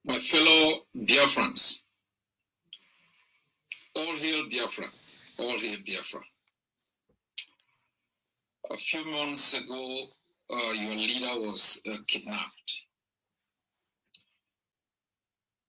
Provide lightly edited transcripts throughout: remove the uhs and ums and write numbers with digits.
My fellow Biafrans, all hail Biafra, all hail Biafra. A few months ago, your leader was kidnapped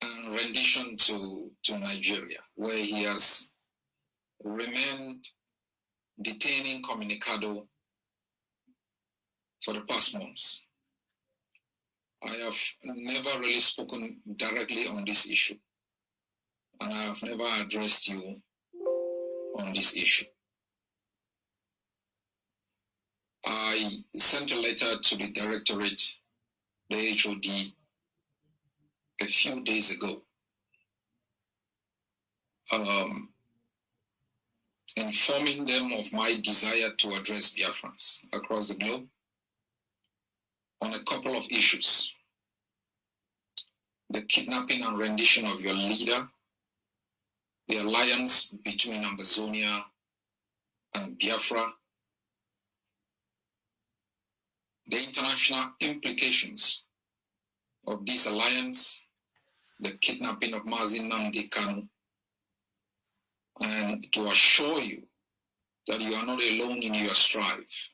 and renditioned to Nigeria, where he has remained detained incommunicado for the past months. I have never really spoken directly on this issue, and I have never addressed you on this issue. I sent a letter to the directorate, the HOD, a few days ago, informing them of my desire to address Biafrans across the globe on a couple of issues. The kidnapping and rendition of your leader, the alliance between Ambozonia and Biafra, the international implications of this alliance, the kidnapping of Mazi Nnamdi Kanu, and to assure you that you are not alone in your strive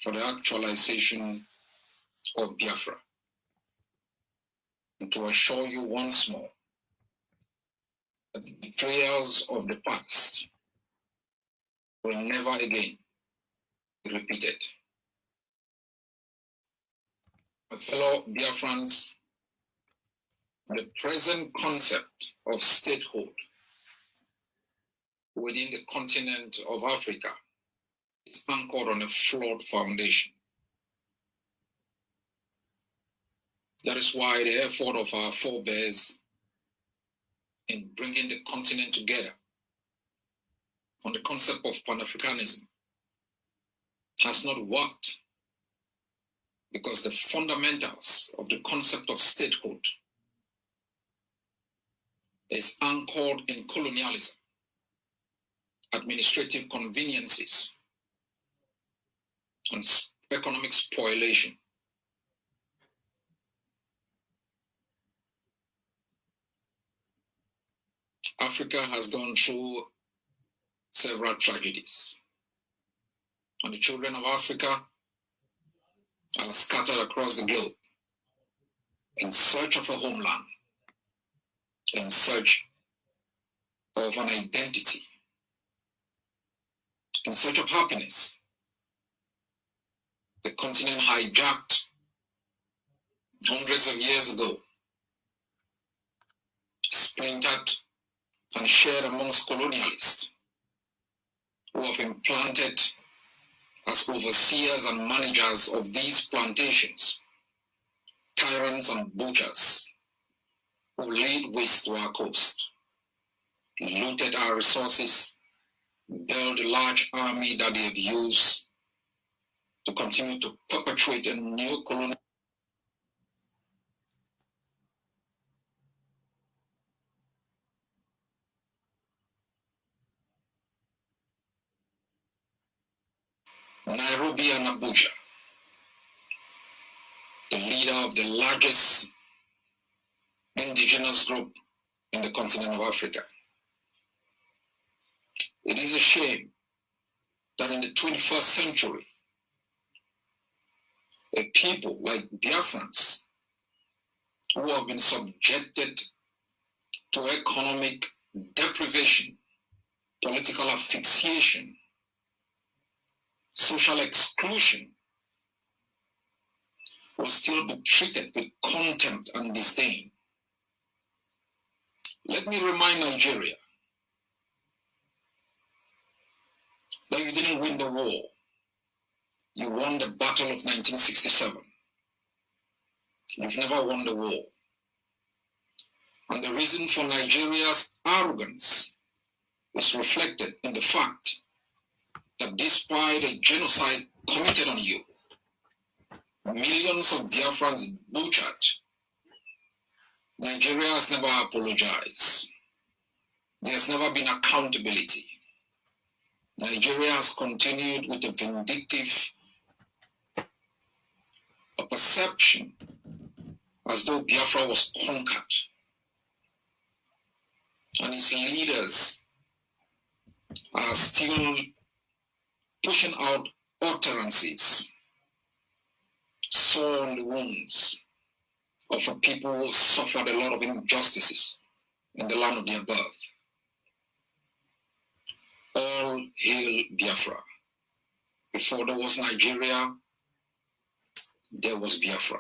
for the actualization of Biafra, and to assure you once more that the betrayals of the past will never again be repeated. My fellow Biafrans, the present concept of statehood within the continent of Africa is anchored on a flawed foundation. That is why the effort of our forebears in bringing the continent together on the concept of Pan-Africanism has not worked, because the fundamentals of the concept of statehood is anchored in colonialism, administrative conveniences, and economic spoliation. Africa has gone through several tragedies, and the children of Africa are scattered across the globe in search of a homeland, in search of an identity, in search of happiness. The continent hijacked hundreds of years ago, splintered and shared amongst colonialists who have been planted as overseers and managers of these plantations, tyrants and butchers who laid waste to our coast, looted our resources, built a large army that they have used to continue to perpetrate a new colonial. Nairobi and Abuja, the leader of the largest indigenous group in the continent of Africa. It is a shame that in the 21st century, a people like Biafrans, who have been subjected to economic deprivation, political asphyxiation, social exclusion, will still be treated with contempt and disdain. Let me remind Nigeria that you didn't win the war. You won the battle of 1967. You've never won the war. And the reason for Nigeria's arrogance is reflected in the fact that despite a genocide committed on you, millions of Biafrans butchered, Nigeria has never apologized. There's never been accountability. Nigeria has continued with a vindictive perception as though Biafra was conquered, and its leaders are still pushing out utterances, sore on the wounds of a people who suffered a lot of injustices in the land of their birth. All hail Biafra. Before there was Nigeria, there was Biafra.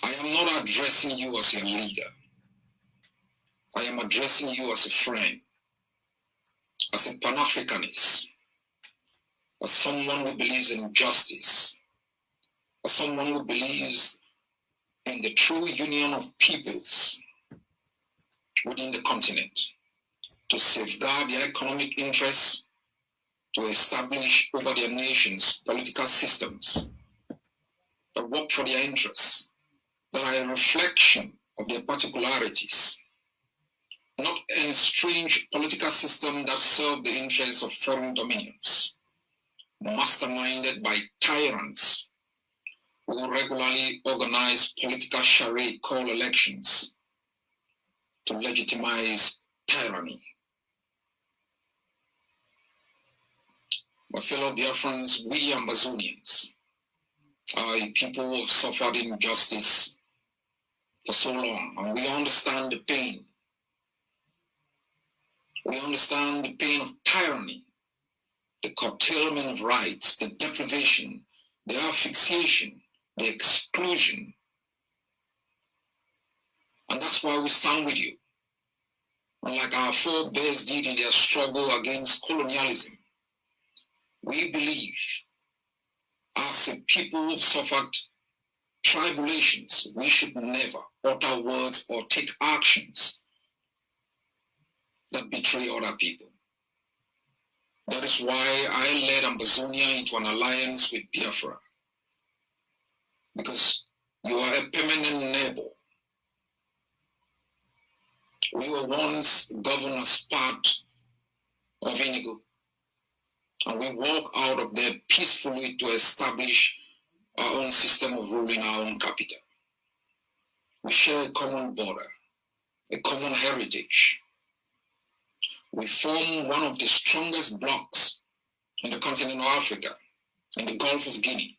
I am not addressing you as your leader. I am addressing you as a friend, as a Pan-Africanist, as someone who believes in justice, as someone who believes in the true union of peoples within the continent to safeguard their economic interests, to establish over their nations political systems that work for their interests, that are a reflection of their particularities, not a strange political system that serve the interests of foreign dominions, masterminded by tyrants who regularly organize political charade called elections to legitimize tyranny. My fellow Biafrans, we Ambazonians are a people who have suffered injustice for so long, and we understand the pain. We understand the pain of tyranny, the curtailment of rights, the deprivation, the asphyxiation, the exclusion. And that's why we stand with you. And like our forebears did in their struggle against colonialism, we believe, as a people who've suffered tribulations, we should never utter words or take actions that betray other people. That is why I led Ambozonia into an alliance with Biafra, because you are a permanent neighbor. We were once governed as part of Inigo, and we walk out of there peacefully to establish our own system of rule in our own capital. We share a common border, a common heritage. We form one of the strongest blocs in the continent of Africa, in the Gulf of Guinea.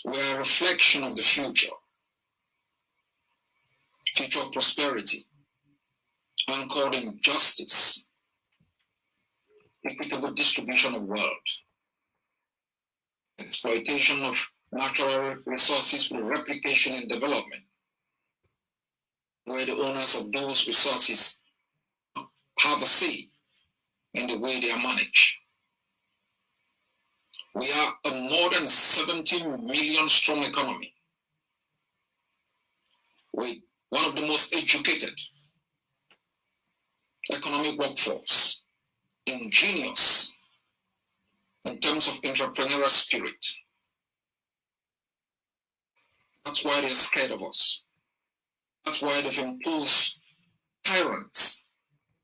We are a reflection of the future of prosperity, anchored in justice, equitable distribution of wealth, exploitation of natural resources for replication and development, where the owners of those resources have a say in the way they are managed. We are a more than 17 million strong economy with one of the most educated economic workforce, ingenious in terms of entrepreneurial spirit. That's why they're scared of us. That's why they've imposed tyrants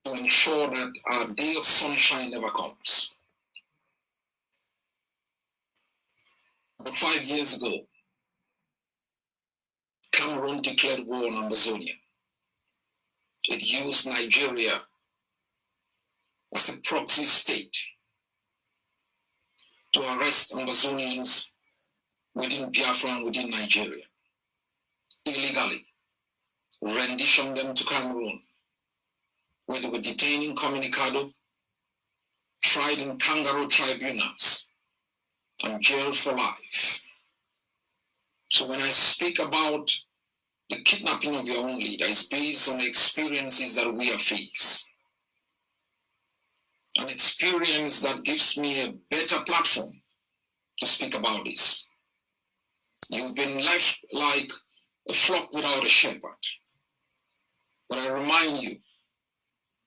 to ensure that our day of sunshine never comes. About 5 years ago, Cameroon declared war on Ambozonia. It used Nigeria as a proxy state to arrest Ambozonians within Biafra and within Nigeria, illegally, rendition them to Cameroon, where they were detained in Communicado, tried in kangaroo tribunals, and jailed for life. So when I speak about the kidnapping of your own leader, it's based on the experiences that we have faced. An experience that gives me a better platform to speak about this. You've been left like a flock without a shepherd. But I remind you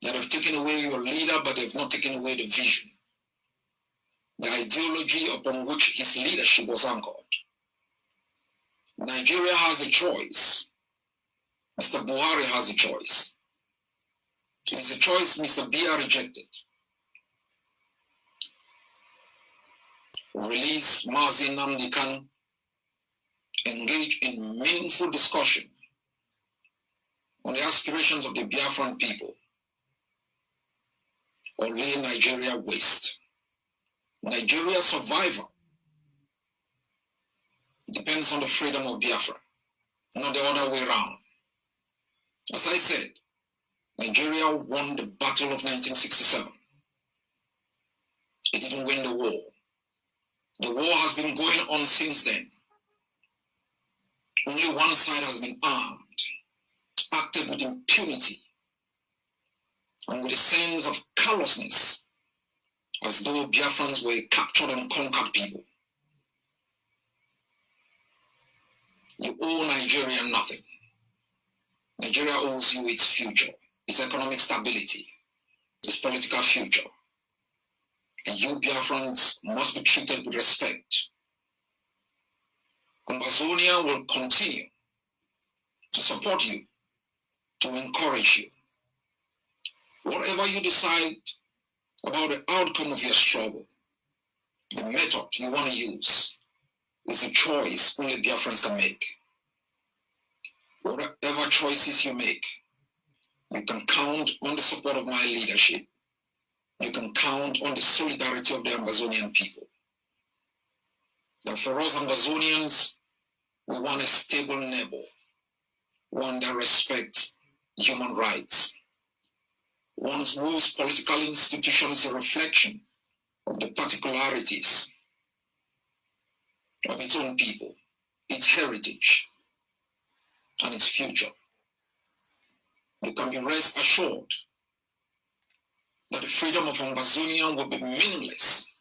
that they've taken away your leader, but they've not taken away the vision, the ideology upon which his leadership was anchored. Nigeria has a choice. Mr. Buhari has a choice. It is a choice Mr. Biya rejected. Release Mazi Nnamdi Kanu engage in meaningful discussion on the aspirations of the Biafran people, or lay Nigeria waste. Nigeria's survival depends on the freedom of Biafra, not the other way around. As I said, Nigeria won the Battle of 1967. It didn't win the war. The war has been going on since then. Only one side has been armed, acted with impunity, and with a sense of callousness, as though Biafrans were captured and conquered people. You owe Nigeria nothing. Nigeria owes you its future, its economic stability, its political future. And you Biafrans must be treated with respect. Ambozonia will continue to support you, to encourage you. Whatever you decide about the outcome of your struggle, the method you want to use is a choice only Biafrans can make. Whatever choices you make, you can count on the support of my leadership. You can count on the solidarity of the Ambazonian people. That for us Ambazonians, we want a stable neighbor, one that respects human rights, one whose political institution is a reflection of the particularities of its own people, its heritage, and its future. You can be rest assured that the freedom of Ambozonia will be meaningless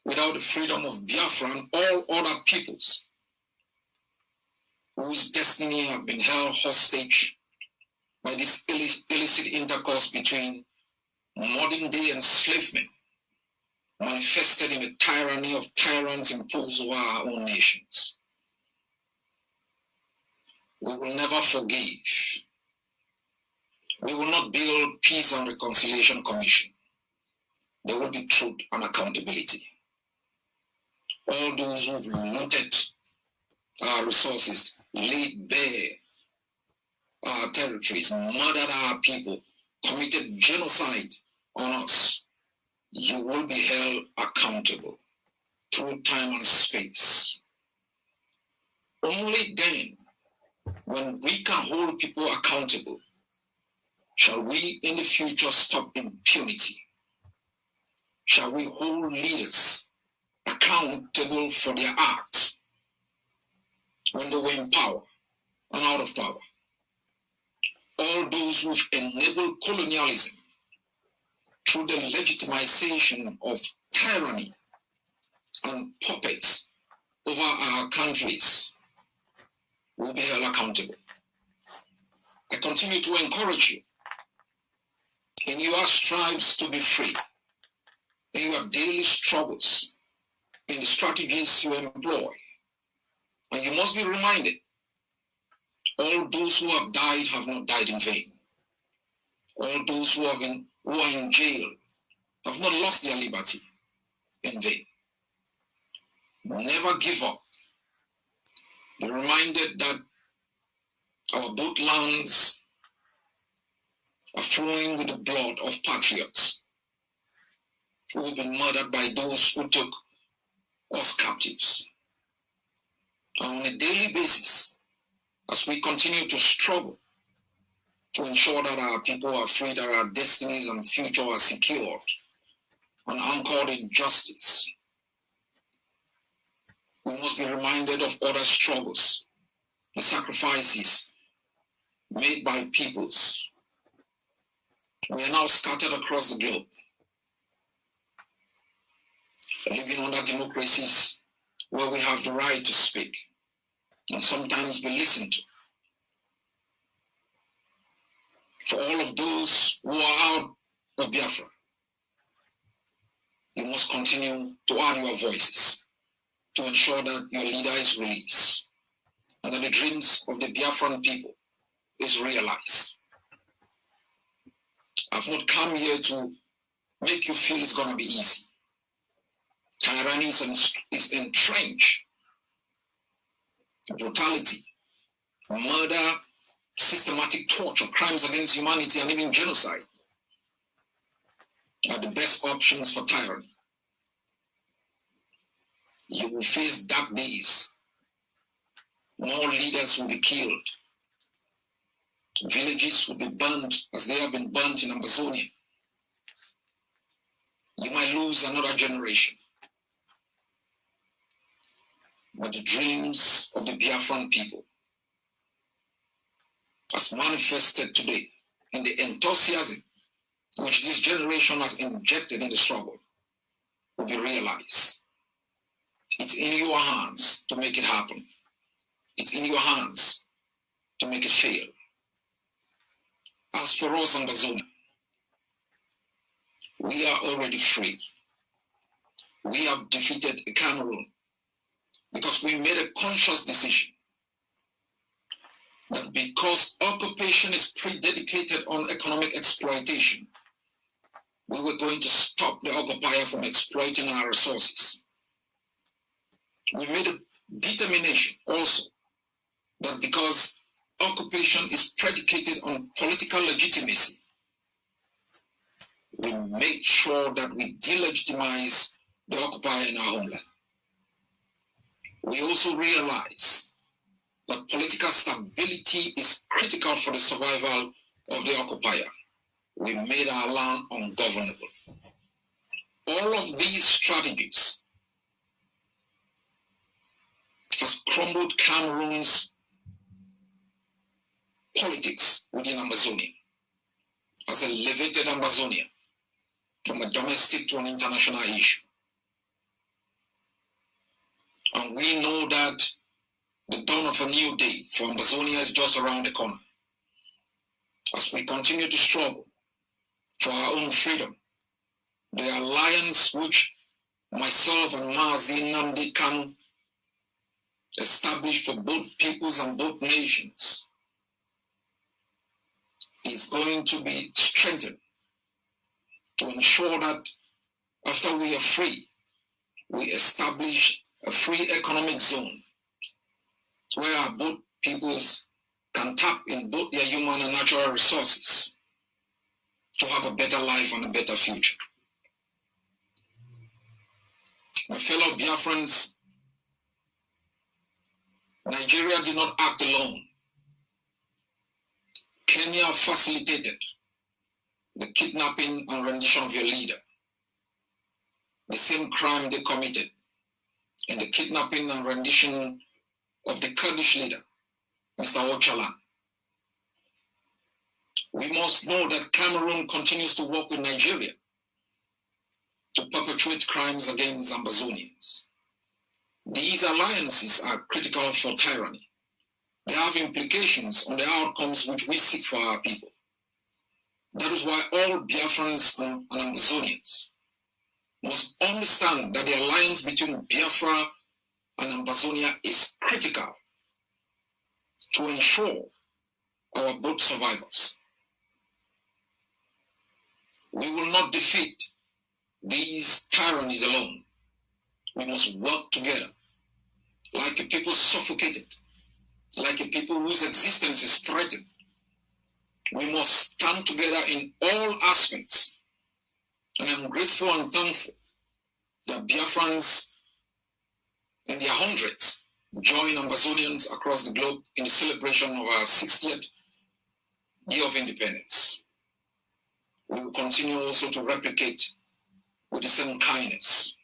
without the freedom of Biafra and all other peoples whose destiny have been held hostage by this illicit intercourse between modern day enslavement manifested in the tyranny of tyrants imposed over our own nations. We will never forgive. We will not build peace and reconciliation commission. There will be truth and accountability. All those who've looted our resources, laid bare our territories, murdered our people, committed genocide on us, you will be held accountable through time and space. Only then, when we can hold people accountable, shall we in the future stop impunity? Shall we hold leaders accountable for their acts when they were in power and out of power? All those who've enabled colonialism through the legitimization of tyranny and puppets over our countries will be held accountable. I continue to encourage you in your strives to be free, in your daily struggles, in the strategies you employ. And you must be reminded, all those who have died have not died in vain. All those who are in jail have not lost their liberty in vain. Never give up. Be reminded that our both lands are flowing with the blood of patriots who have been murdered by those who took us captives. And on a daily basis, as we continue to struggle to ensure that our people are free, that our destinies and future are secured and anchored in justice, we must be reminded of other struggles, the sacrifices made by peoples. We are now scattered across the globe, living under democracies where we have the right to speak and sometimes be listened to. For all of those who are out of Biafra, you must continue to add your voices to ensure that your leader is released and that the dreams of the Biafran people is realized. I've not come here to make you feel it's going to be easy. Tyranny is entrenched brutality, murder, systematic torture, crimes against humanity, and even genocide are the best options for tyranny. You will face dark days. More leaders will be killed. Villages will be burned as they have been burnt in Ambozonia. You might lose another generation. But the dreams of the Biafran people, as manifested today in the enthusiasm which this generation has injected in the struggle, will be realized. It's in your hands to make it happen. It's in your hands to make it fail. As for us, Ambozonia, we are already free. We have defeated Cameroon because we made a conscious decision that because occupation is predicated on economic exploitation, we were going to stop the occupier from exploiting our resources. We made a determination also that because occupation is predicated on political legitimacy, we made sure that we delegitimize the occupier in our homeland. We also realize that political stability is critical for the survival of the occupier. We made our land ungovernable. All of these strategies has crumbled Cameroon's politics within Ambozonia, has elevated Ambozonia from a domestic to an international issue. And we know that the dawn of a new day for Ambozonia is just around the corner. As we continue to struggle for our own freedom, the alliance which myself and Mazi Nnamdi Kanu established for both peoples and both nations is going to be strengthened to ensure that after we are free, we establish a free economic zone where both peoples can tap in both their human and natural resources to have a better life and a better future. My fellow Biafrans, Nigeria did not act alone. Kenya facilitated the kidnapping and rendition of your leader. The same crime they committed in the kidnapping and rendition of the Kurdish leader, Mr. Ocalan. We must know that Cameroon continues to work with Nigeria to perpetrate crimes against Ambazonians. These alliances are critical for tyranny. They have implications on the outcomes which we seek for our people. That is why all Biafrans and Ambazonians must understand that the alliance between Biafra and Ambozonia is critical to ensure our both survivors. We will not defeat these tyrannies alone. We must work together like a people suffocated, like a people whose existence is threatened. We must stand together in all aspects. And I'm grateful and thankful that Biafrans in their hundreds join Ambazonians across the globe in the celebration of our 60th year of independence. We will continue also to replicate with the same kindness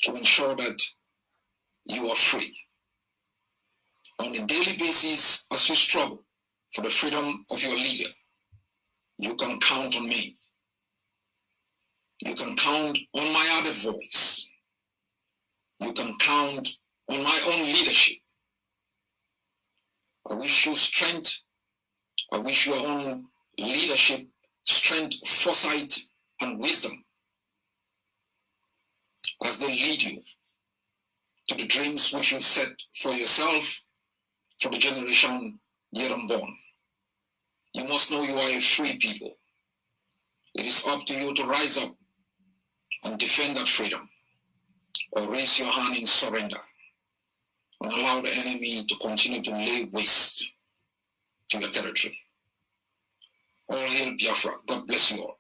to ensure that you are free. On a daily basis, as you struggle for the freedom of your leader, you can count on me. You can count on my added voice. You can count on my own leadership. I wish you strength. I wish your own leadership, strength, foresight, and wisdom as they lead you to the dreams which you've set for yourself, for the generation yet unborn. You must know you are a free people. It is up to you to rise up and defend that freedom, or raise your hand in surrender. and allow the enemy to continue to lay waste to your territory. All hail Biafra. God bless you all.